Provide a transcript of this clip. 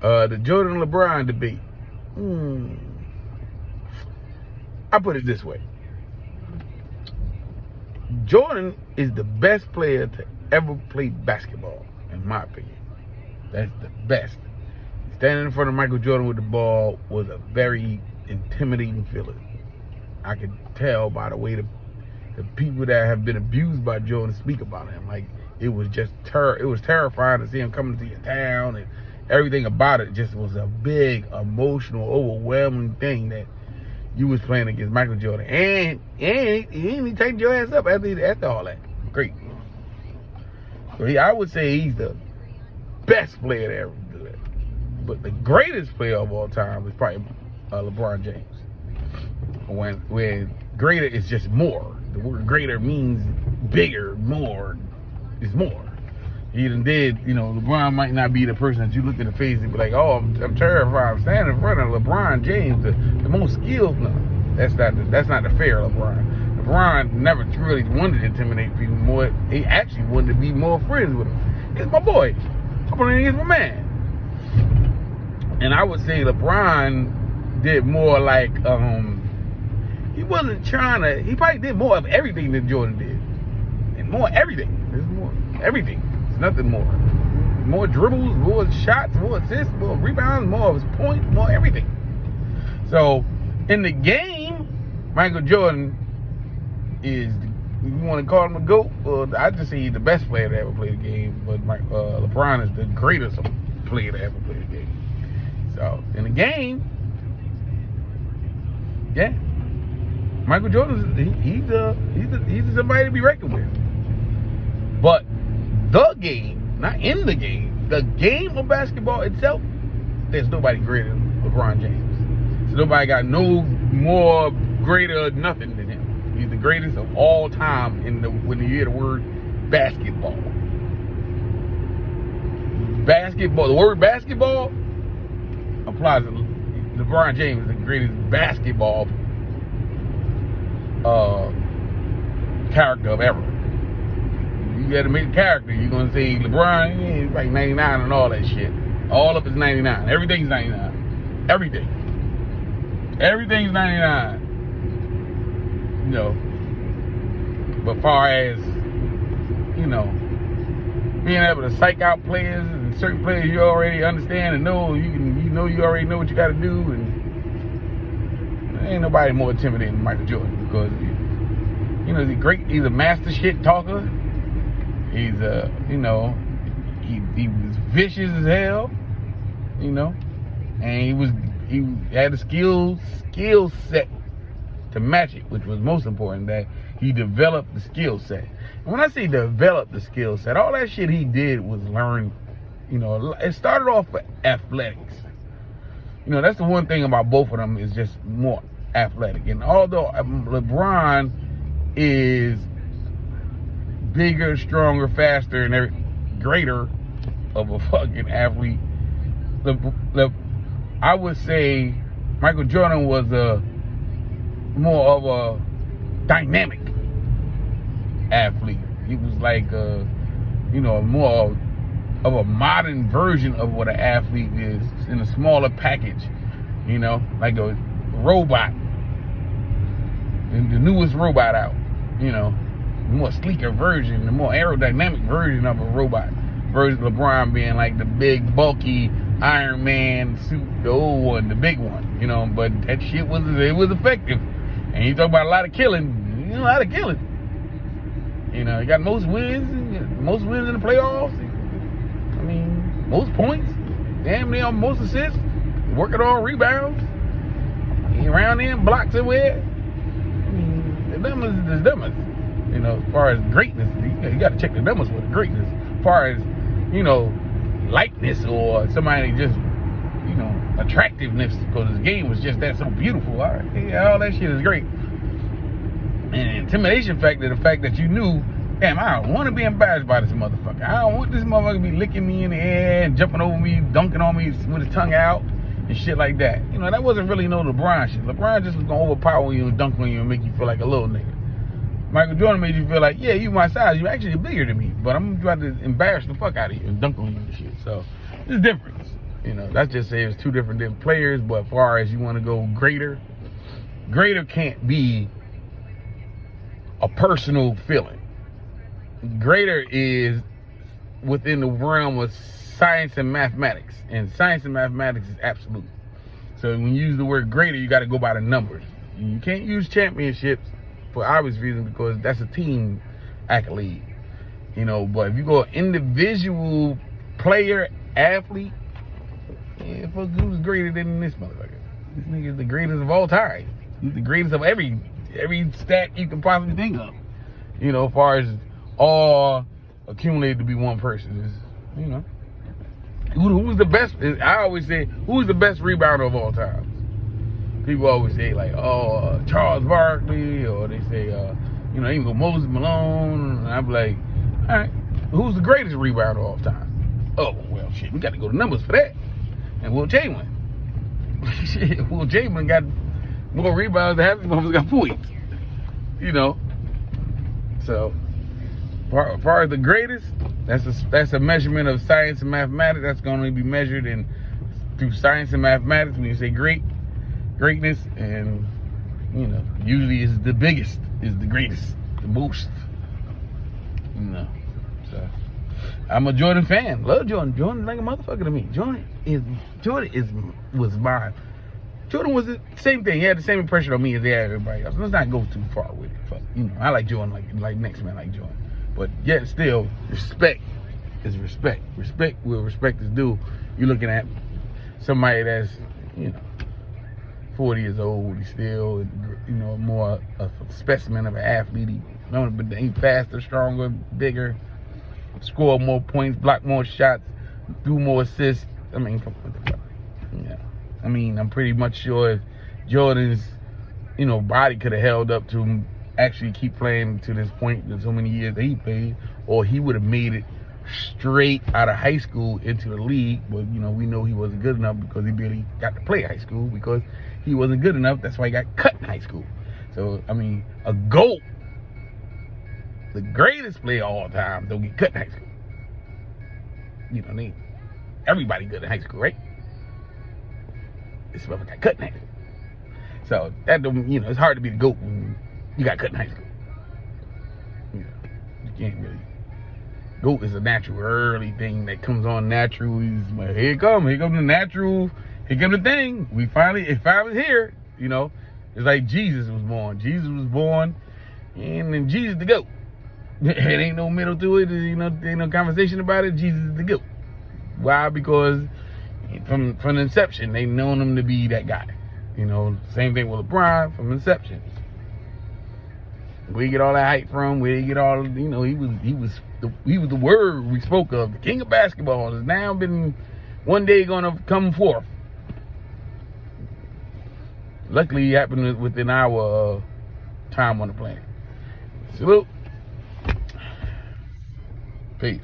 The Jordan-LeBron debate. I put it this way. Jordan is the best player to ever play basketball, in my opinion. That's the best. Standing in front of Michael Jordan with the ball was a very intimidating feeling. I could tell by the way the people that have been abused by Jordan speak about him. Like, it was just it was terrifying to see him coming to your town, and everything about it just was a big, emotional, overwhelming thing that you was playing against Michael Jordan. And he tightened your ass up after all that. Great. So I would say he's the best player to ever do that. But the greatest player of all time is probably LeBron James. When greater is just more. The word greater means bigger, more is more. He done did, LeBron might not be the person that you look in the face and be like, oh, I'm terrified. I'm standing in front of LeBron James, the most skilled. No, that's not the fair LeBron. LeBron never really wanted to intimidate people more. He actually wanted to be more friends with him. He's my boy. He's my man. And I would say LeBron did more like, he wasn't trying to, he probably did more of everything than Jordan did. And more everything. There's more everything. There's nothing more. More dribbles, more shots, more assists, more rebounds, more of his points, more everything. So, in the game, Michael Jordan is, you want to call him a GOAT? Well, I just say he's the best player to ever play the game. But LeBron is the greatest player to ever play the game. So, in the game, yeah. Michael Jordan, he's somebody to be reckoned with. But the game, not in the game, the game of basketball itself, there's nobody greater than LeBron James. So nobody got no more greater nothing than him. He's the greatest of all time when you hear the word basketball. Basketball, the word basketball applies to LeBron James, the greatest basketball character of ever. You got to make a character. You're gonna say LeBron, he's like 99 and all that shit. All of it's 99. Everything's 99. Everything's 99. But far as being able to psych out players and certain players you already understand and know, you already know what you got to do, and ain't nobody more intimidating than Michael Jordan, because he's great. He's a master shit talker. He's he was vicious as hell, and he had a skill set to match it, which was most important, that he developed the skill set. And when I say develop the skill set, all that shit he did was learn, it started off with athletics. That's the one thing about both of them, is just more athletic. And although LeBron is bigger, stronger, faster, and greater of a fucking athlete, I would say Michael Jordan was more of a dynamic athlete. He was like more of a modern version of what an athlete is, in a smaller package, like a robot, and the newest robot out, the more sleeker version, the more aerodynamic version of a robot, versus LeBron being like the big, bulky Iron Man suit, the old one, the big one, but that shit was effective. And you talk about a lot of killing, a lot of killing. He got most wins in the playoffs. I mean, most points, damn near most assists, working on rebounds. He around there and blocked somewhere. I mean, the numbers is the numbers. As far as greatness, you got to check the numbers for the greatness. As far as, likeness or somebody just, attractiveness, because his game was just that so beautiful. All right, all that shit is great. And the intimidation factor, the fact that you knew, damn, I don't want to be embarrassed by this motherfucker. I don't want this motherfucker to be licking me in the air and jumping over me, dunking on me with his tongue out and shit like that. That wasn't really no LeBron shit. LeBron just was going to overpower you and dunk on you and make you feel like a little nigga. Michael Jordan made you feel like, yeah, you my size. You're actually bigger than me, but I'm trying to embarrass the fuck out of you and dunk on you and shit. So, there's a difference. You know, that's just say it's two different players. But as far as you want to go greater can't be a personal feeling. Greater is within the realm of science and mathematics, and science and mathematics is absolute. So when you use the word greater, you got to go by the numbers. You can't use championships for obvious reasons because that's a team accolade, you know. But if you go individual player, athlete, yeah, fuck, who's greater than this motherfucker? This nigga is the greatest of all time. He's the greatest of every stat you can possibly think of. You know, as far as all accumulated to be one person is, you know, who's the best? I always say, who's the best rebounder of all time? People always say like, oh, Charles Barkley, or they say, you know, even go Moses Malone. And I'm like, all right, who's the greatest rebounder of all time? Oh, well, shit, we got to go to numbers for that. And Will Chamberlain. Shit, Will Chamberlain got more rebounds than half the motherfuckers got points. You know. So, as far as the greatest, that's a measurement of science and mathematics. That's going to be measured through science and mathematics. When you say greatness, and you know, usually is the biggest, is the greatest, the most. You know. So, I'm a Jordan fan. Love Jordan. Jordan like a motherfucker to me. Jordan was mine. Jordan was the same thing. He had the same impression on me as they had everybody else. Let's not go too far with it. Fuck, you know, I like Jordan like next man like Jordan. But yet still, respect is respect. Respect where respect is due. You're looking at somebody that's, you know, 40 years old. He's still, you know, more a specimen of an athlete. He's faster, stronger, bigger, score more points, block more shots, do more assists. I mean, come on. Yeah. I mean, I'm pretty much sure Jordan's, you know, body could have held up to actually keep playing to this point in so many years that he played, or he would have made it straight out of high school into the league. But, you know, we know he wasn't good enough because he barely got to play high school because he wasn't good enough. That's why he got cut in high school. So, I mean, a GOAT, the greatest player of all time, don't get cut in high school. You know, everybody good in high school, right? This motherfucker got cut in high school. So that don't, you know, it's hard to be the GOAT when you got cut in high school. You know, you can't really. GOAT is a natural early thing that comes on natural. He's like, here come the natural, here come the thing. It finally here. You know, it's like Jesus was born. Jesus was born, and then Jesus the GOAT. It ain't no middle to it. You know, there ain't no conversation about it. Jesus is the GOAT. Why? Because from the inception, they known him to be that guy. You know, same thing with LeBron from inception. Where you get all that hype from? Where you get all, you know, he was the word we spoke of. The king of basketball has now been one day gonna come forth. Luckily, it happened within our time on the planet. Salute. Peace.